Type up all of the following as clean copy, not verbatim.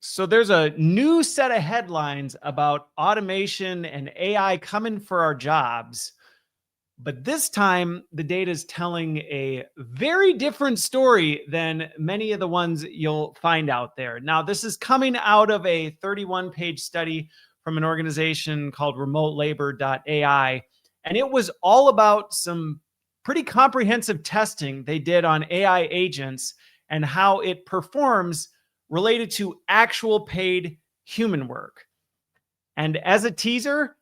So there's a new set of headlines about automation and AI coming for our jobs. But this time, the data is telling a very different story than many of the ones you'll find out there. Now, this is coming out of a 31-page study from an organization called RemoteLabor.ai. And it was all about some pretty comprehensive testing they did on AI agents and how it performs related to actual paid human work. And as a teaser,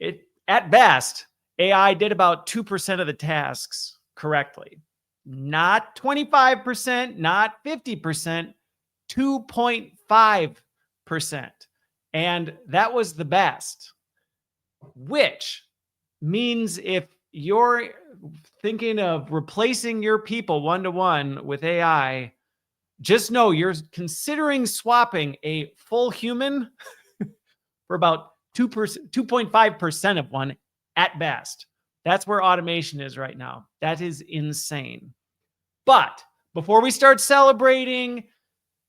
it at best, AI did about 2% of the tasks correctly. Not 25%, not 50%, 2.5%. And that was the best, which means if you're thinking of replacing your people one-to-one with AI, just know you're considering swapping a full human for about 2.5% of one at best. That's where automation is right now. That is insane. But before we start celebrating,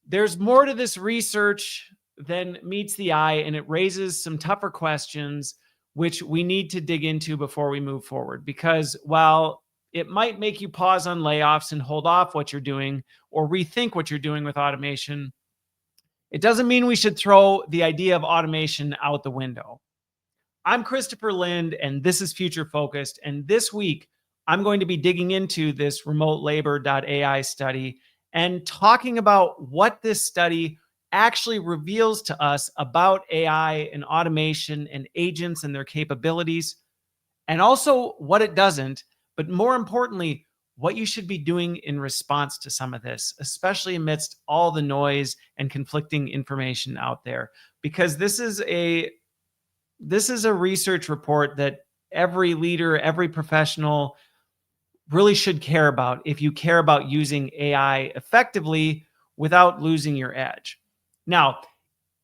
there's more to this research than meets the eye, and it raises some tougher questions, which we need to dig into before we move forward. Because while it might make you pause on layoffs and hold off what you're doing or rethink what you're doing with automation, it doesn't mean we should throw the idea of automation out the window. I'm Christopher Lind, and this is Future Focused. And this week, I'm going to be digging into this RemoteLabor.ai study and talking about what this study actually reveals to us about AI and automation and agents and their capabilities, and also what it doesn't, but more importantly, what you should be doing in response to some of this, especially amidst all the noise and conflicting information out there. Because this is a research report that every leader, every professional really should care about if you care about using AI effectively without losing your edge. Now,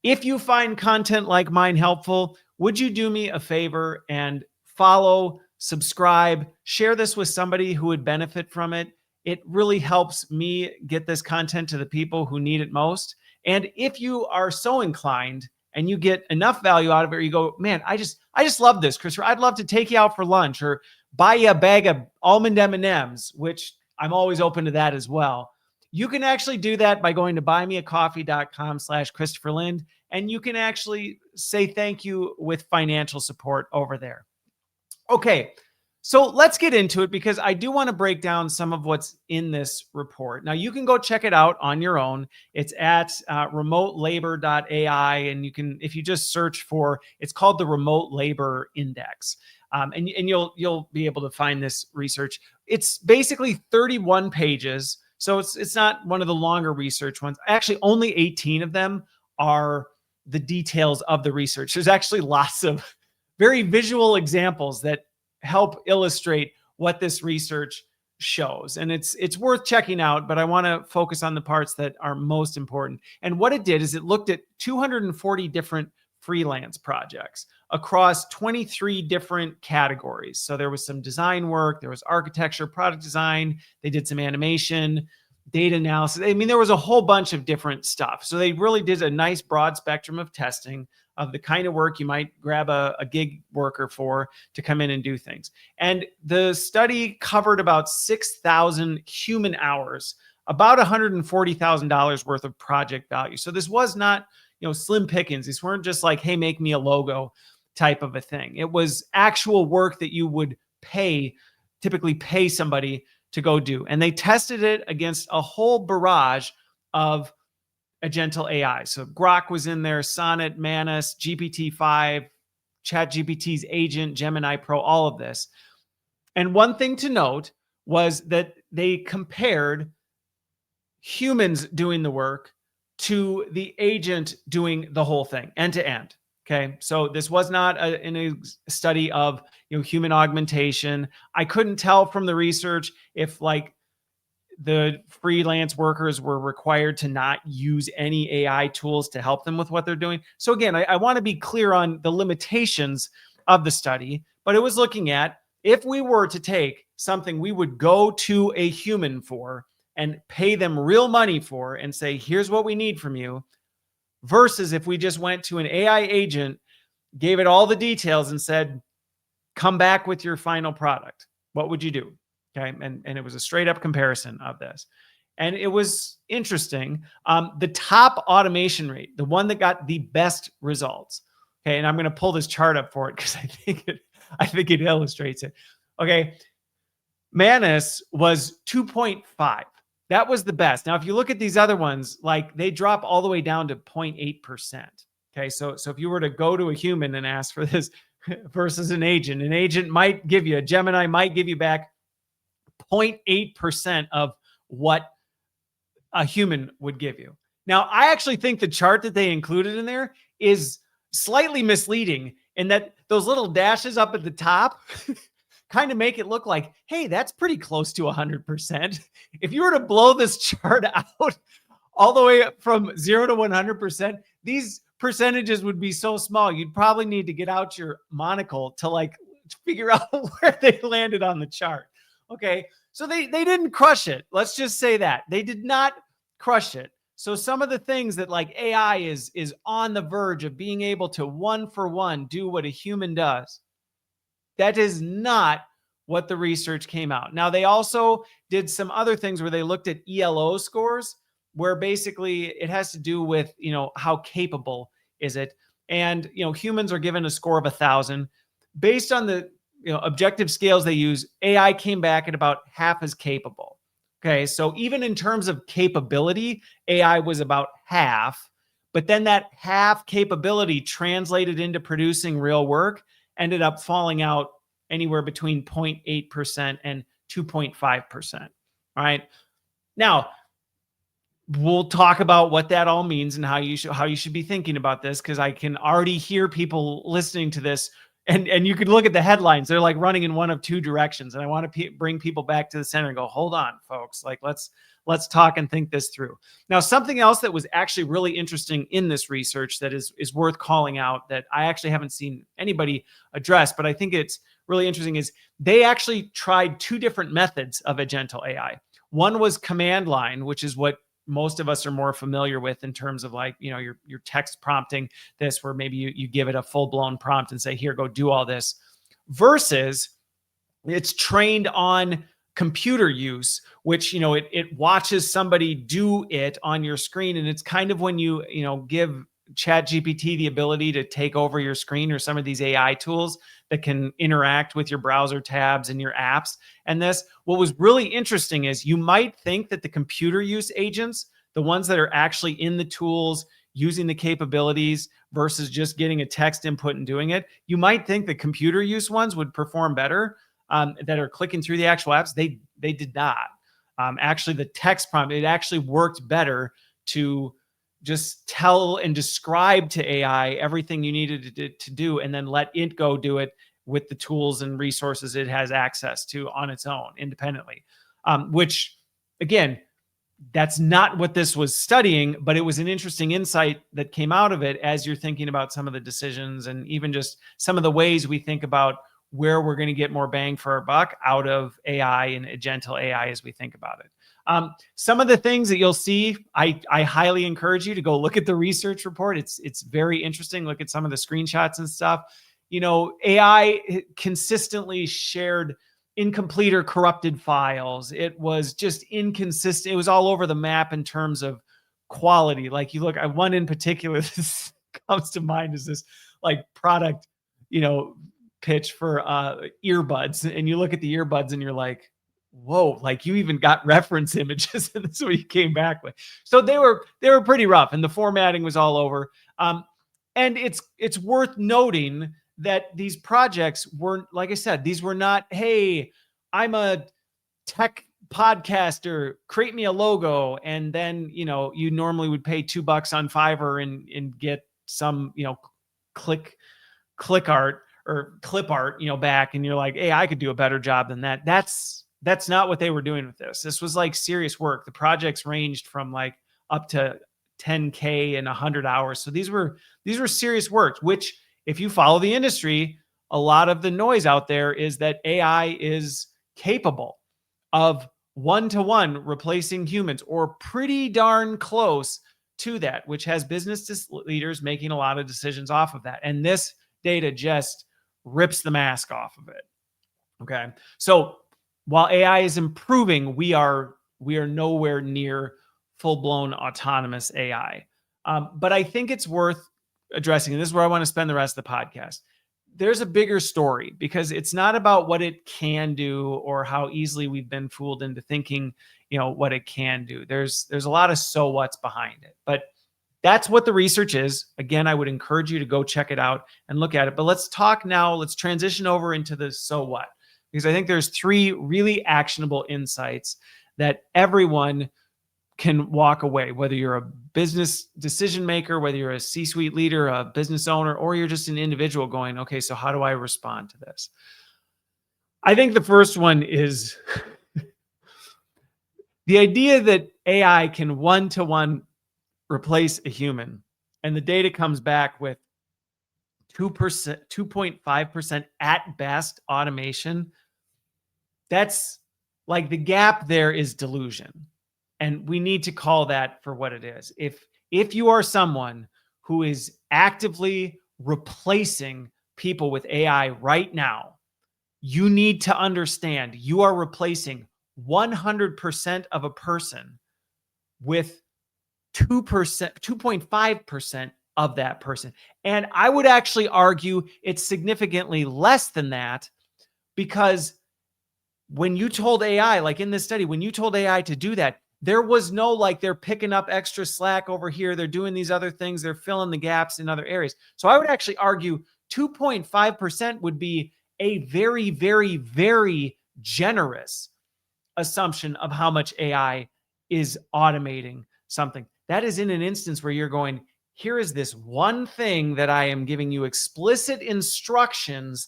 if you find content like mine helpful, would you do me a favor and follow, subscribe, share this with somebody who would benefit from it? It really helps me get this content to the people who need it most. And if you are so inclined and you get enough value out of it, or you go, man, I just love this, Christopher. I'd love to take you out for lunch or buy you a bag of almond M&Ms, which I'm always open to that as well. You can actually do that by going to buymeacoffee.com/Christopher Lind, and you can actually say thank you with financial support over there. Okay, so let's get into it because I do want to break down some of what's in this report. Now, you can go check it out on your own. It's at RemoteLabor.ai, and you can, if you just search for, it's called the Remote Labor Index, and you'll be able to find this research. It's basically 31 pages, so it's not one of the longer research ones. Actually, only 18 of them are the details of the research. There's actually lots of very visual examples that help illustrate what this research shows. And it's worth checking out, but I want to focus on the parts that are most important. And what it did is it looked at 240 different freelance projects across 23 different categories. So there was some design work, there was architecture, product design, they did some animation, data analysis. I mean, there was a whole bunch of different stuff. So they really did a nice broad spectrum of testing of the kind of work you might grab a gig worker for to come in and do things. And the study covered about 6,000 human hours, about $140,000 worth of project value. So this was not, slim pickings. These weren't just like, hey, make me a logo type of a thing. It was actual work that you would typically pay somebody to go do. And they tested it against a whole barrage of agentic AI. So Grok was in there, Sonnet, Manus, GPT-5, ChatGPT's agent, Gemini Pro, all of this. And one thing to note was that they compared humans doing the work to the agent doing the whole thing, end to end. Okay, so this was not a study of human augmentation. I couldn't tell from the research if the freelance workers were required to not use any AI tools to help them with what they're doing. So again, I want to be clear on the limitations of the study, but it was looking at if we were to take something we would go to a human for and pay them real money for and say, here's what we need from you, versus if we just went to an AI agent, gave it all the details and said, come back with your final product. What would you do? Okay. And it was a straight up comparison of this. And it was interesting. The top automation rate, the one that got the best results. Okay. And I'm going to pull this chart up for it because I think it illustrates it. Okay. Manus was 2.5. That was the best. Now, if you look at these other ones, like they drop all the way down to 0.8%. Okay. So if you were to go to a human and ask for this versus an agent might give you, a Gemini might give you back 0.8% of what a human would give you. Now, I actually think the chart that they included in there is slightly misleading in that those little dashes up at the top kind of make it look like, hey, that's pretty close to 100%. If you were to blow this chart out all the way from 0 to 100%, these percentages would be so small. You'd probably need to get out your monocle to like figure out where they landed on the chart. Okay. So they didn't crush it. Let's just say that they did not crush it. So some of the things that like AI is on the verge of being able to one for one do what a human does. That is not what the research came out. Now, they also did some other things where they looked at ELO scores, where basically it has to do with, how capable is it? And, humans are given a score of 1,000. Based on the, objective scales they use, AI came back at about half as capable. Okay. So even in terms of capability, AI was about half, but then that half capability translated into producing real work ended up falling out anywhere between 0.8% and 2.5%. All right. Now, we'll talk about what that all means and how you should be thinking about this, because I can already hear people listening to this, and you could look at the headlines. They're like running in one of two directions, and I want to bring people back to the center and go, hold on, folks. Like let's talk and think this through. Now, something else that was actually really interesting in this research that is worth calling out, that I actually haven't seen anybody address, but I think it's really interesting, is they actually tried two different methods of agental AI. One was command line, which is what most of us are more familiar with in terms of like, your text prompting this, where maybe you give it a full blown prompt and say, here, go do all this, versus it's trained on computer use, which, it watches somebody do it on your screen. And it's kind of when you give ChatGPT the ability to take over your screen, or some of these AI tools that can interact with your browser tabs and your apps. And what was really interesting is you might think that the computer use agents, the ones that are actually in the tools using the capabilities versus just getting a text input and doing it, you might think the computer use ones would perform better, that are clicking through the actual apps. They did not. Actually, the text prompt, it actually worked better to just tell and describe to AI everything you needed to do, and then let it go do it with the tools and resources it has access to on its own independently. Which, again, that's not what this was studying, but it was an interesting insight that came out of it as you're thinking about some of the decisions, and even just some of the ways we think about where we're going to get more bang for our buck out of AI and agental AI as we think about it. Some of the things that you'll see, I highly encourage you to go look at the research report. It's very interesting. Look at some of the screenshots and stuff. AI consistently shared incomplete or corrupted files. It was just inconsistent. It was all over the map in terms of quality. Like you look, one in particular this comes to mind is this like product, pitch for earbuds, and you look at the earbuds and you're like, whoa, like you even got reference images, and that's what you came back with. So they were pretty rough, and the formatting was all over. And it's worth noting that these projects weren't, like I said, these were not, hey, I'm a tech podcaster, create me a logo, and then you normally would pay $2 on Fiverr and get some click art or clip art, back, and you're like, hey, I could do a better job than that. That's not what they were doing with this. This was like serious work. The projects ranged from like up to 10K and 100 hours. So these were serious work, which, if you follow the industry, a lot of the noise out there is that AI is capable of one-to-one replacing humans, or pretty darn close to that, which has business leaders making a lot of decisions off of that. And this data just rips the mask off of it. Okay. So while AI is improving, we are nowhere near full-blown autonomous AI. But I think it's worth addressing, and this is where I want to spend the rest of the podcast. There's a bigger story, because it's not about what it can do or how easily we've been fooled into thinking, what it can do. There's a lot of so what's behind it, but that's what the research is. Again, I would encourage you to go check it out and look at it. But let's talk now. Let's transition over into the so what, because I think there's 3 really actionable insights that everyone can walk away, whether you're a business decision maker, whether you're a C-suite leader, a business owner, or you're just an individual going, okay, so how do I respond to this? I think the first one is the idea that AI can one-to-one replace a human, and the data comes back with 2%, 2.5% at best automation. That's like, the gap there is delusion. And we need to call that for what it is. If you are someone who is actively replacing people with AI right now, you need to understand you are replacing 100% of a person with 2%, 2.5% of that person. And I would actually argue it's significantly less than that, because when you told AI, like in this study, when you told AI to do that, there was no like, they're picking up extra slack over here, they're doing these other things, they're filling the gaps in other areas. So I would actually argue 2.5% would be a very, very, very generous assumption of how much AI is automating something. That is in an instance where you're going, here is this one thing that I am giving you explicit instructions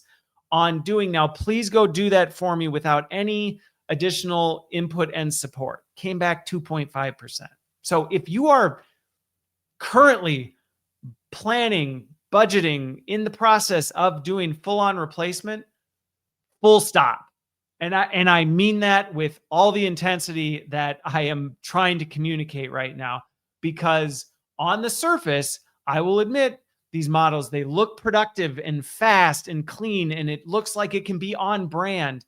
on doing. Now, please go do that for me without any additional input and support. Came back 2.5%. So if you are currently planning, budgeting, in the process of doing full-on replacement, full stop. And I mean that with all the intensity that I am trying to communicate right now, because on the surface, I will admit, these models, they look productive and fast and clean, and it looks like it can be on brand.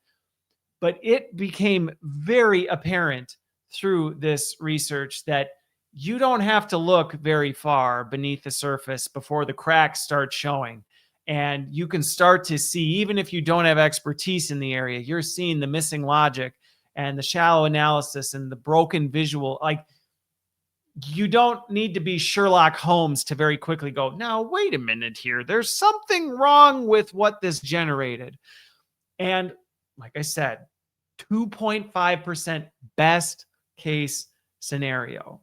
But it became very apparent through this research that you don't have to look very far beneath the surface before the cracks start showing. And you can start to see, even if you don't have expertise in the area, you're seeing the missing logic and the shallow analysis and the broken visual. Like, you don't need to be Sherlock Holmes to very quickly go, now, wait a minute here. There's something wrong with what this generated. And like I said, 2.5% best case scenario.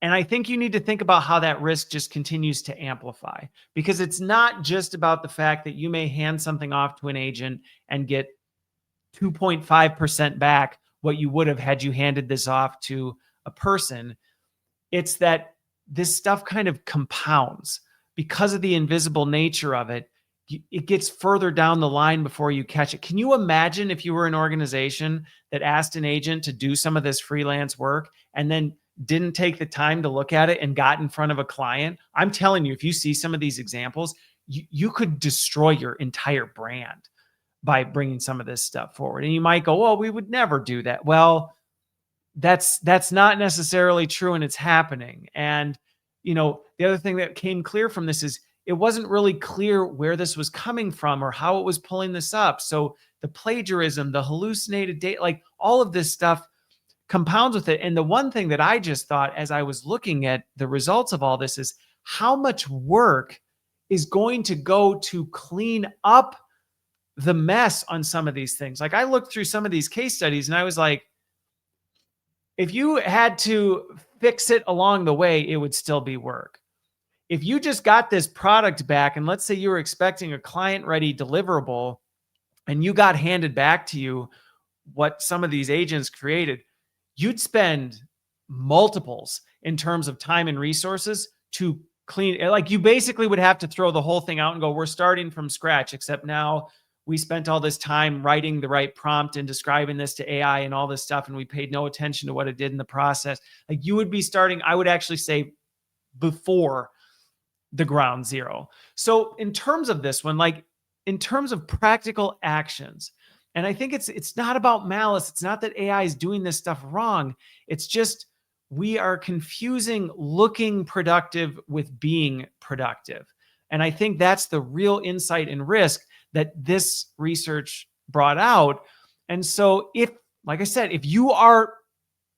And I think you need to think about how that risk just continues to amplify, because it's not just about the fact that you may hand something off to an agent and get 2.5% back what you would have had you handed this off to a person. It's that this stuff kind of compounds because of the invisible nature of it. It gets further down the line before you catch it. Can you imagine if you were an organization that asked an agent to do some of this freelance work and then didn't take the time to look at it and got in front of a client? I'm telling you, if you see some of these examples, you could destroy your entire brand by bringing some of this stuff forward. And you might go, well, we would never do that. Well, that's not necessarily true, and it's happening. And, the other thing that came clear from this is it wasn't really clear where this was coming from or how it was pulling this up. So the plagiarism, the hallucinated data, like all of this stuff compounds with it. And the one thing that I just thought as I was looking at the results of all this is how much work is going to go to clean up the mess on some of these things. Like, I looked through some of these case studies and I was like, if you had to fix it along the way, it would still be work. If you just got this product back, and let's say you were expecting a client-ready deliverable, and you got handed back to you what some of these agents created, you'd spend multiples in terms of time and resources to clean. Like, you basically would have to throw the whole thing out and go, we're starting from scratch, except now we spent all this time writing the right prompt and describing this to AI and all this stuff, and we paid no attention to what it did in the process. Like, you would be starting, I would actually say, before the ground zero. So in terms of this one, like in terms of practical actions, and I think it's not about malice. It's not that AI is doing this stuff wrong. It's just we are confusing looking productive with being productive. And I think that's the real insight and risk that this research brought out. And so if, like I said, if you are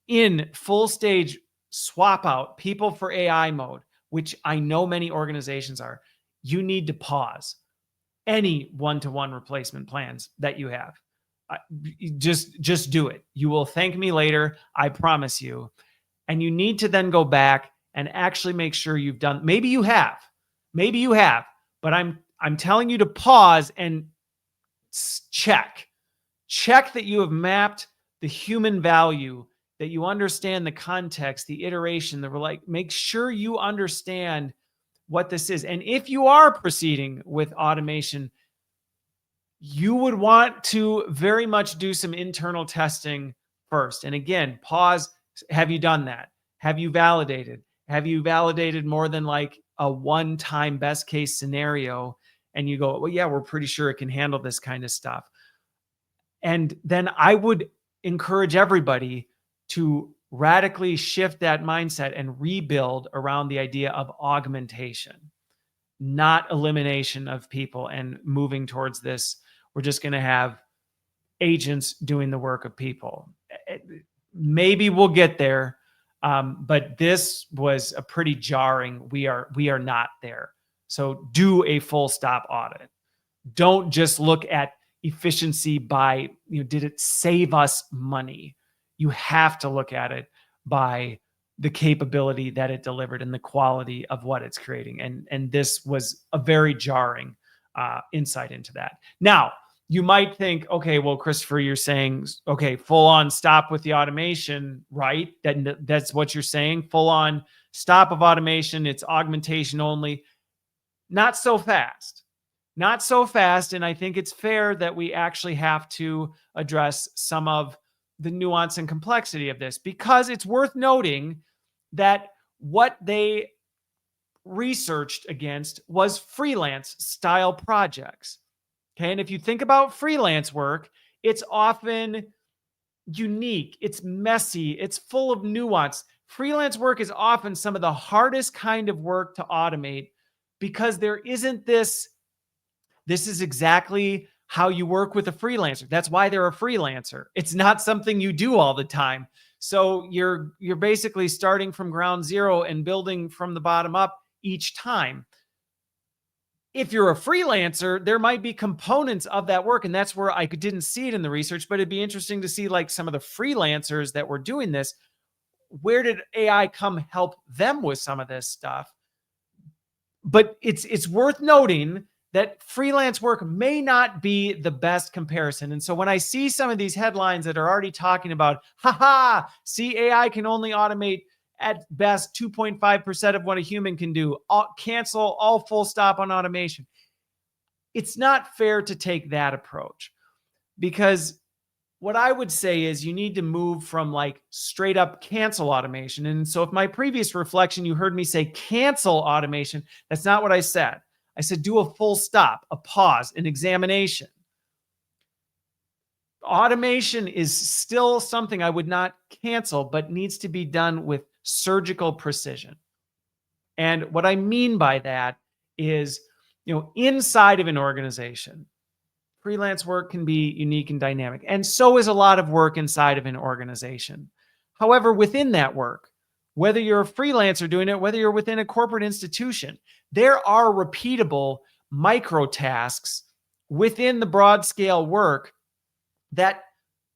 in full stage swap out people for AI mode, which I know many organizations are, you need to pause any one-to-one replacement plans that you have. Just do it. You will thank me later. I promise you. And you need to then go back and actually make sure you've done, maybe you have, but I'm telling you to pause and check that you have mapped the human value, that you understand the context, the iteration, make sure you understand what this is. And if you are proceeding with automation, you would want to very much do some internal testing first. And again, pause. Have you done that? Have you validated? Have you validated more than like a one-time best case scenario? And you go, well, yeah, we're pretty sure it can handle this kind of stuff. And then I would encourage everybody to radically shift that mindset and rebuild around the idea of augmentation, not elimination of people, and moving towards this. We're just going to have agents doing the work of people. Maybe we'll get there, but this was a pretty jarring. We are not there. So do a full stop audit. Don't just look at efficiency by, did it save us money? You have to look at it by the capability that it delivered and the quality of what it's creating. And this was a very jarring insight into that. Now, you might think, okay, well, Christopher, you're saying, okay, full on stop with the automation, right? That's what you're saying, full on stop of automation. It's augmentation only. Not so fast. Not so fast. And I think it's fair that we actually have to address some of the nuance and complexity of this, because it's worth noting that what they researched against was freelance style projects. Okay. And if you think about freelance work, it's often unique, it's messy, it's full of nuance. Freelance work is often some of the hardest kind of work to automate, because there isn't this is exactly how you work with a freelancer. That's why they're a freelancer. It's not something you do all the time. So you're basically starting from ground zero and building from the bottom up each time. If you're a freelancer, there might be components of that work, and that's where I didn't see it in the research, but it'd be interesting to see like some of the freelancers that were doing this. Where did AI come help them with some of this stuff? But it's worth noting that freelance work may not be the best comparison. And so when I see some of these headlines that are already talking about, see, AI can only automate at best 2.5% of what a human can do, cancel all full stop on automation. It's not fair to take that approach, because what I would say is you need to move from like straight up cancel automation. And so if my previous reflection, you heard me say cancel automation, that's not what I said. I said, do a full stop, a pause, an examination. Automation is still something I would not cancel, but needs to be done with surgical precision. And what I mean by that is, inside of an organization, freelance work can be unique and dynamic. And so is a lot of work inside of an organization. However, within that work, whether you're a freelancer doing it, whether you're within a corporate institution, there are repeatable micro tasks within the broad scale work that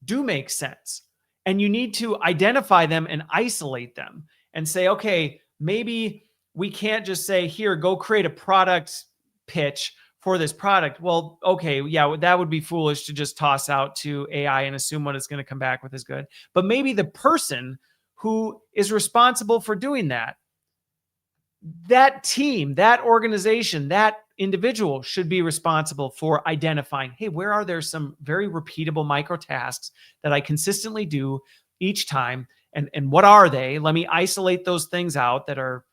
do make sense. And you need to identify them and isolate them and say, okay, maybe we can't just say, here, go create a product pitch for this product. Well, okay, yeah, that would be foolish to just toss out to AI and assume what it's going to come back with is good. But maybe the person who is responsible for doing that that team, that organization, that individual should be responsible for identifying, hey, where are there some very repeatable micro tasks that I consistently do each time? And what are they? Let me isolate those things out that are,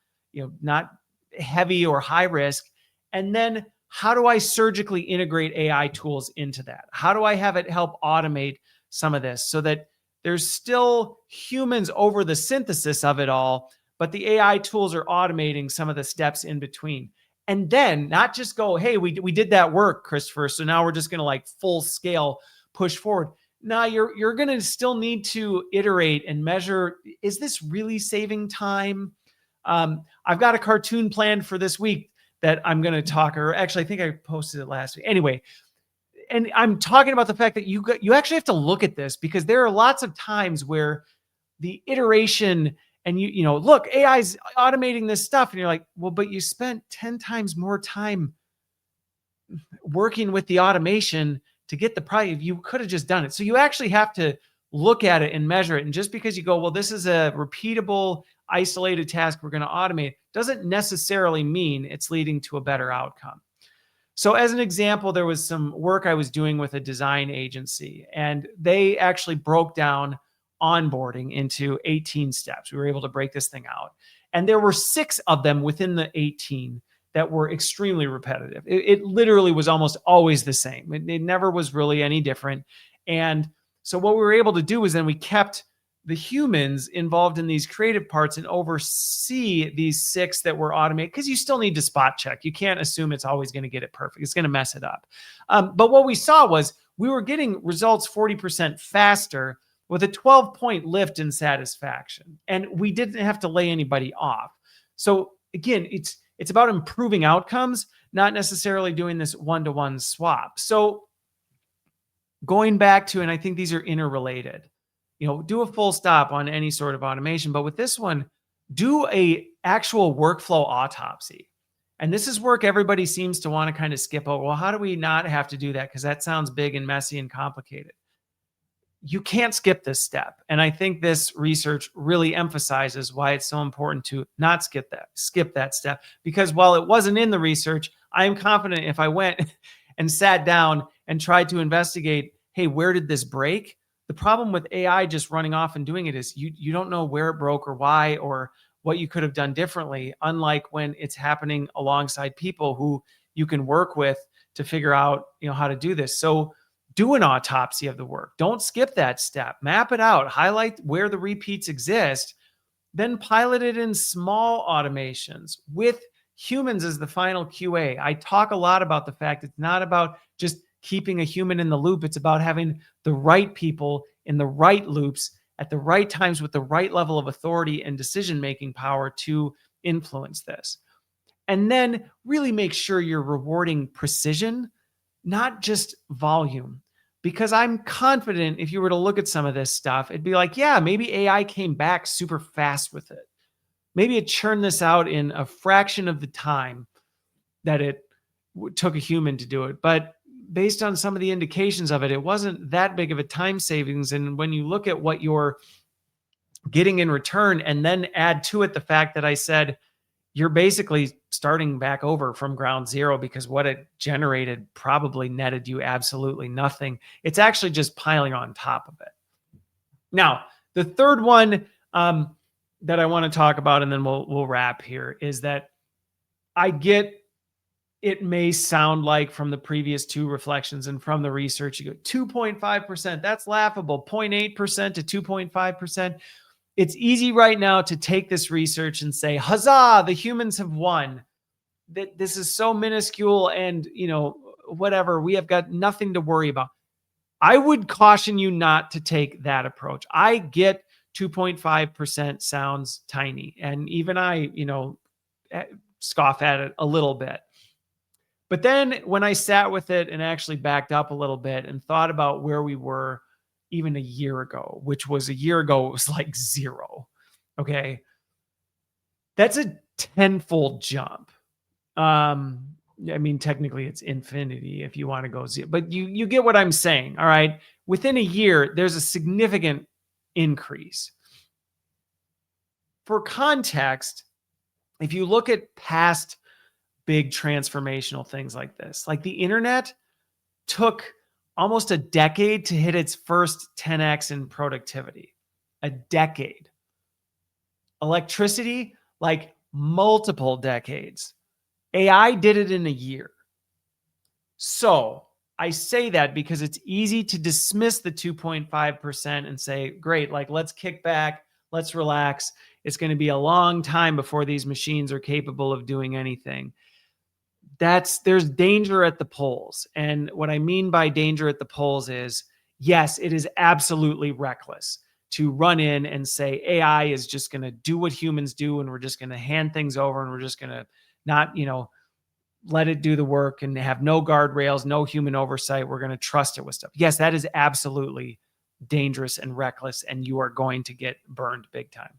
not heavy or high risk. And then how do I surgically integrate AI tools into that? How do I have it help automate some of this so that there's still humans over the synthesis of it all, but the AI tools are automating some of the steps in between. And then not just go, hey, we did that work, Christopher. So now we're just going to like full scale push forward. Now you're going to still need to iterate and measure. Is this really saving time? I've got a cartoon planned for this week that I'm going to talk, or actually, I think I posted it last week. Anyway, and I'm talking about the fact that you actually have to look at this because there are lots of times where the iteration and look, AI's automating this stuff, and you're like, well, but you spent 10 times more time working with the automation to get the price. You could have just done it. So you actually have to look at it and measure it. And just because you go, well, this is a repeatable, isolated task we're going to automate, doesn't necessarily mean it's leading to a better outcome. So as an example, there was some work I was doing with a design agency, and they actually broke down onboarding into 18 steps. We were able to break this thing out. And there were 6 of them within the 18 that were extremely repetitive. It literally was almost always the same. It never was really any different. And so what we were able to do was then we kept the humans involved in these creative parts and oversee these 6 that were automated, because you still need to spot check. You can't assume it's always going to get it perfect. It's going to mess it up. But what we saw was we were getting results 40% faster with a 12-point lift in satisfaction. And we didn't have to lay anybody off. So again, it's about improving outcomes, not necessarily doing this one-to-one swap. So going back to, and I think these are interrelated, do a full stop on any sort of automation. But with this one, do a actual workflow autopsy. And this is work everybody seems to want to kind of skip over. Well, how do we not have to do that? Because that sounds big and messy and complicated. You can't skip this step. And I think this research really emphasizes why it's so important to not skip that step. Because while it wasn't in the research, I am confident if I went and sat down and tried to investigate, hey, where did this break? The problem with AI just running off and doing it is you don't know where it broke or why or what you could have done differently, unlike when it's happening alongside people who you can work with to figure out, how to do this. So do an autopsy of the work. Don't skip that step. Map it out. Highlight where the repeats exist. Then pilot it in small automations with humans as the final QA. I talk a lot about the fact it's not about just keeping a human in the loop. It's about having the right people in the right loops at the right times with the right level of authority and decision-making power to influence this. And then really make sure you're rewarding precision, not just volume. Because I'm confident if you were to look at some of this stuff, it'd be like, yeah, maybe AI came back super fast with it. Maybe it churned this out in a fraction of the time that it took a human to do it. But based on some of the indications of it, it wasn't that big of a time savings. And when you look at what you're getting in return and then add to it the fact that I said, you're basically starting back over from ground zero because what it generated probably netted you absolutely nothing. It's actually just piling on top of it. Now, the third one that I want to talk about, and then we'll wrap here, is that I get it may sound like from the previous 2 reflections and from the research, you go 2.5%, that's laughable, 0.8% to 2.5%. It's easy right now to take this research and say, huzzah, the humans have won. That this is so minuscule and, whatever, we have got nothing to worry about. I would caution you not to take that approach. I get 2.5% sounds tiny. And even I, scoff at it a little bit. But then when I sat with it and actually backed up a little bit and thought about where we were even a year ago, which was a year ago, it was like 0. Okay. That's a 10-fold jump. I mean, technically it's infinity if you want to go 0, but you get what I'm saying. All right. Within a year, there's a significant increase. For context, if you look at past big transformational things like this, like the internet took almost a decade to hit its first 10x in productivity. A decade. Electricity, like multiple decades. AI did it in a year. So I say that because it's easy to dismiss the 2.5% and say, great, like let's kick back, let's relax. It's going to be a long time before these machines are capable of doing anything. There's danger at the polls. And what I mean by danger at the polls is, yes, it is absolutely reckless to run in and say AI is just going to do what humans do and we're just going to hand things over and we're just going to not, let it do the work and have no guardrails, no human oversight. We're going to trust it with stuff. Yes, that is absolutely dangerous and reckless, and you are going to get burned big time.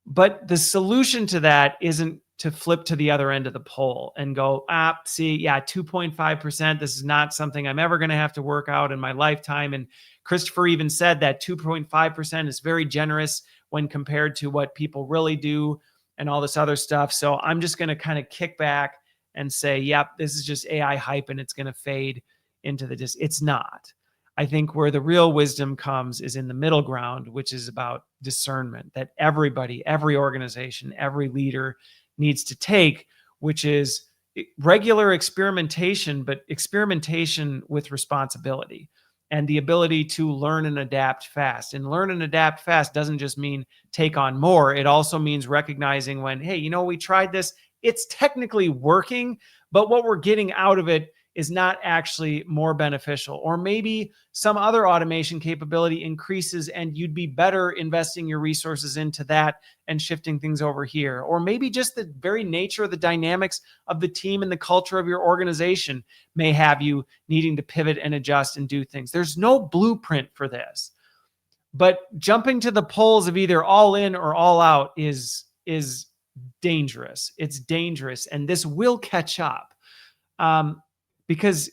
But the solution to that isn't to flip to the other end of the pole and go, see, yeah, 2.5%. This is not something I'm ever going to have to work out in my lifetime. And Christopher even said that 2.5% is very generous when compared to what people really do and all this other stuff. So I'm just going to kind of kick back and say, yep, this is just AI hype and it's going to fade into the distance. It's not. I think where the real wisdom comes is in the middle ground, which is about discernment that everybody, every organization, every leader needs to take, which is regular experimentation, but experimentation with responsibility and the ability to learn and adapt fast. And learn and adapt fast doesn't just mean take on more. It also means recognizing when, hey, we tried this, it's technically working, but what we're getting out of it is not actually more beneficial. Or maybe some other automation capability increases and you'd be better investing your resources into that and shifting things over here. Or maybe just the very nature of the dynamics of the team and the culture of your organization may have you needing to pivot and adjust and do things. There's no blueprint for this. But jumping to the poles of either all in or all out is dangerous. It's dangerous. And this will catch up. Because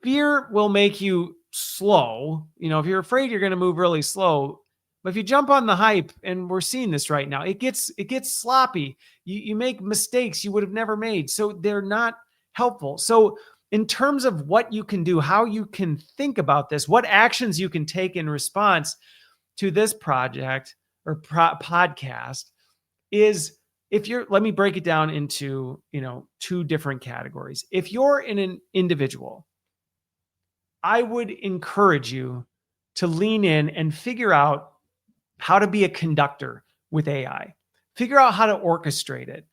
fear will make you slow. If you're afraid you're going to move really slow, but if you jump on the hype, and we're seeing this right now, it gets sloppy. You make mistakes you would have never made. So they're not helpful. So in terms of what you can do, how you can think about this, what actions you can take in response to this project or podcast is, let me break it down into, two different categories. If you're an individual, I would encourage you to lean in and figure out how to be a conductor with AI. Figure out how to orchestrate it.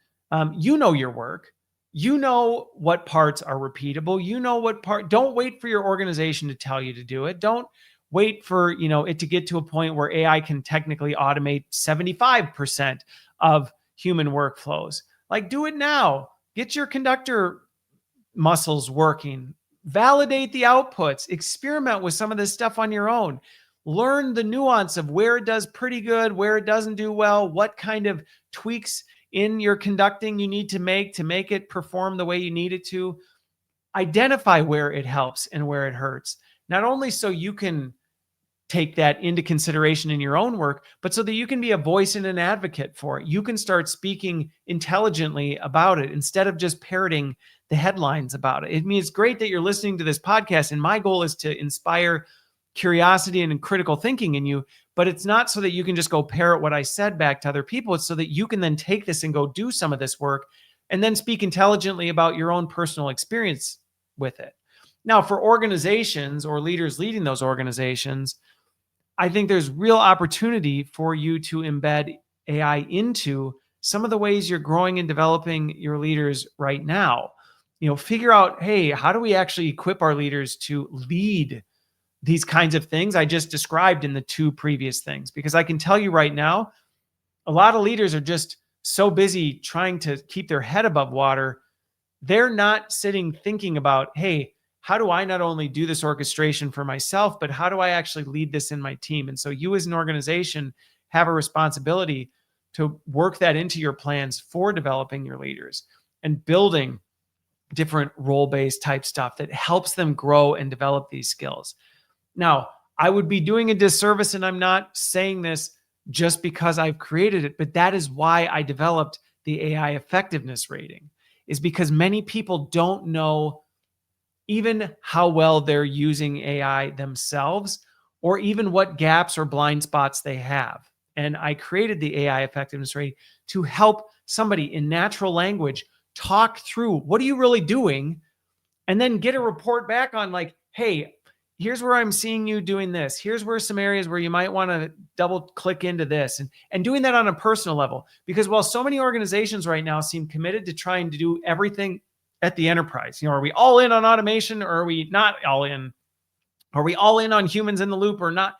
You know your work. You know what parts are repeatable. You know don't wait for your organization to tell you to do it. Don't wait for, it to get to a point where AI can technically automate 75% of human workflows. Like, do it now. Get your conductor muscles working. Validate the outputs. Experiment with some of this stuff on your own. Learn the nuance of where it does pretty good, where it doesn't do well, what kind of tweaks in your conducting you need to make it perform the way you need it to. Identify where it helps and where it hurts. Not only so you can take that into consideration in your own work, but so that you can be a voice and an advocate for it. You can start speaking intelligently about it instead of just parroting the headlines about it. I mean, it's great that you're listening to this podcast, and my goal is to inspire curiosity and critical thinking in you, but it's not so that you can just go parrot what I said back to other people. It's so that you can then take this and go do some of this work and then speak intelligently about your own personal experience with it. Now, for organizations or leaders leading those organizations, I think there's real opportunity for you to embed AI into some of the ways you're growing and developing your leaders right now. Figure out, hey, how do we actually equip our leaders to lead these kinds of things I just described in the two previous things? Because I can tell you right now, a lot of leaders are just so busy trying to keep their head above water. They're not sitting thinking about, hey, how do I not only do this orchestration for myself, but how do I actually lead this in my team? And so you as an organization have a responsibility to work that into your plans for developing your leaders and building different role-based type stuff that helps them grow and develop these skills. Now, I would be doing a disservice, and I'm not saying this just because I've created it, but that is why I developed the AI effectiveness rating, is because many people don't know even how well they're using AI themselves, or even what gaps or blind spots they have. And I created the AI effectiveness rating to help somebody in natural language talk through what are you really doing, and then get a report back on like, hey, here's where I'm seeing you doing this. Here's where some areas where you might want to double click into this, and doing that on a personal level. Because while so many organizations right now seem committed to trying to do everything at the enterprise, are we all in on automation, or are we not all in? Are we all in on humans in the loop or not?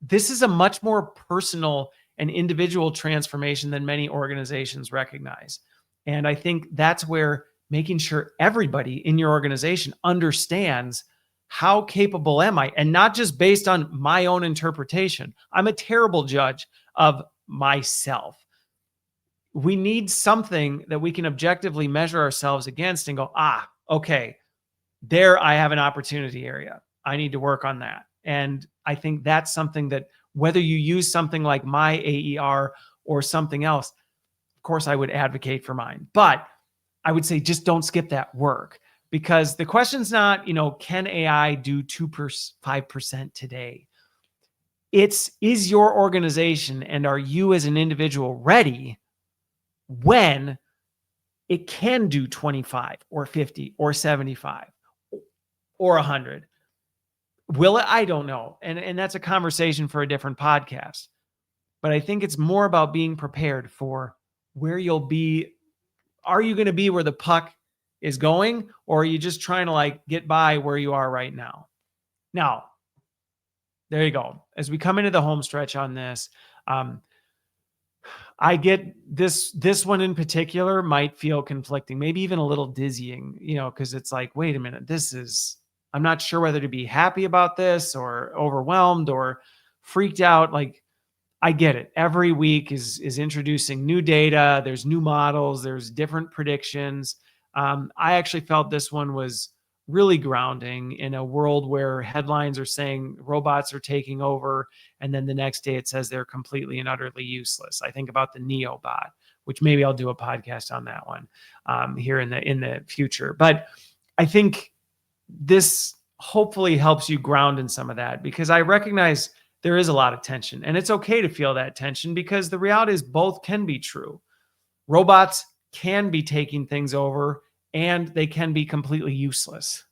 This is a much more personal and individual transformation than many organizations recognize. And I think that's where making sure everybody in your organization understands how capable am I, and not just based on my own interpretation. I'm a terrible judge of myself. We need something that we can objectively measure ourselves against and go, okay, there I have an opportunity area. I need to work on that. And I think that's something that, whether you use something like my AER or something else, of course I would advocate for mine, but I would say just don't skip that work, because the question's not, can AI do 5% today? It's, is your organization and are you as an individual ready when it can do 25 or 50 or 75 or 100? Will it? I don't know. And that's a conversation for a different podcast. But I think it's more about being prepared for where you'll be. Are you going to be where the puck is going, or are you just trying to like get by where you are right now? Now, there you go. As we come into the home stretch on this, I get this one in particular might feel conflicting, maybe even a little dizzying, because it's like, wait a minute, I'm not sure whether to be happy about this or overwhelmed or freaked out. Like, I get it. Every week is introducing new data. There's new models. There's different predictions. I actually felt this one was really grounding in a world where headlines are saying robots are taking over, and then the next day it says they're completely and utterly useless. I think about the NeoBot, which maybe I'll do a podcast on that one here in the future. But I think this hopefully helps you ground in some of that, because I recognize there is a lot of tension, and it's okay to feel that tension, because the reality is both can be true. Robots can be taking things over, and they can be completely useless.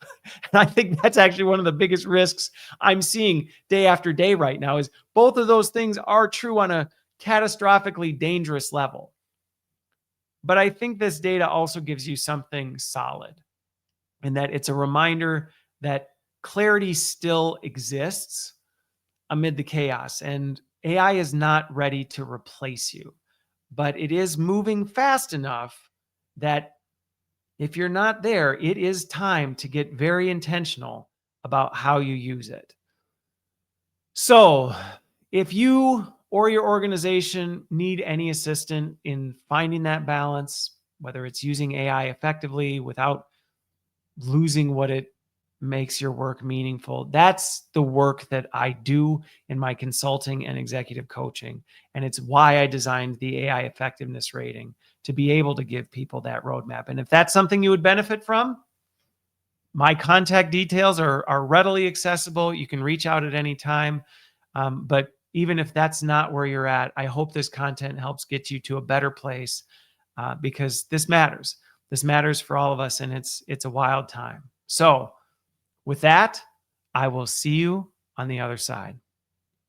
And I think that's actually one of the biggest risks I'm seeing day after day right now, is both of those things are true on a catastrophically dangerous level. But I think this data also gives you something solid, and that it's a reminder that clarity still exists amid the chaos, and AI is not ready to replace you, but it is moving fast enough that if you're not there, it is time to get very intentional about how you use it. So if you or your organization need any assistance in finding that balance, whether it's using AI effectively without losing what it makes your work meaningful, that's the work that I do in my consulting and executive coaching. And it's why I designed the AI effectiveness rating, to be able to give people that roadmap. And if that's something you would benefit from, my contact details are readily accessible. You can reach out at any time. But even if that's not where you're at, I hope this content helps get you to a better place, because this matters. This matters for all of us, and it's a wild time. So with that, I will see you on the other side.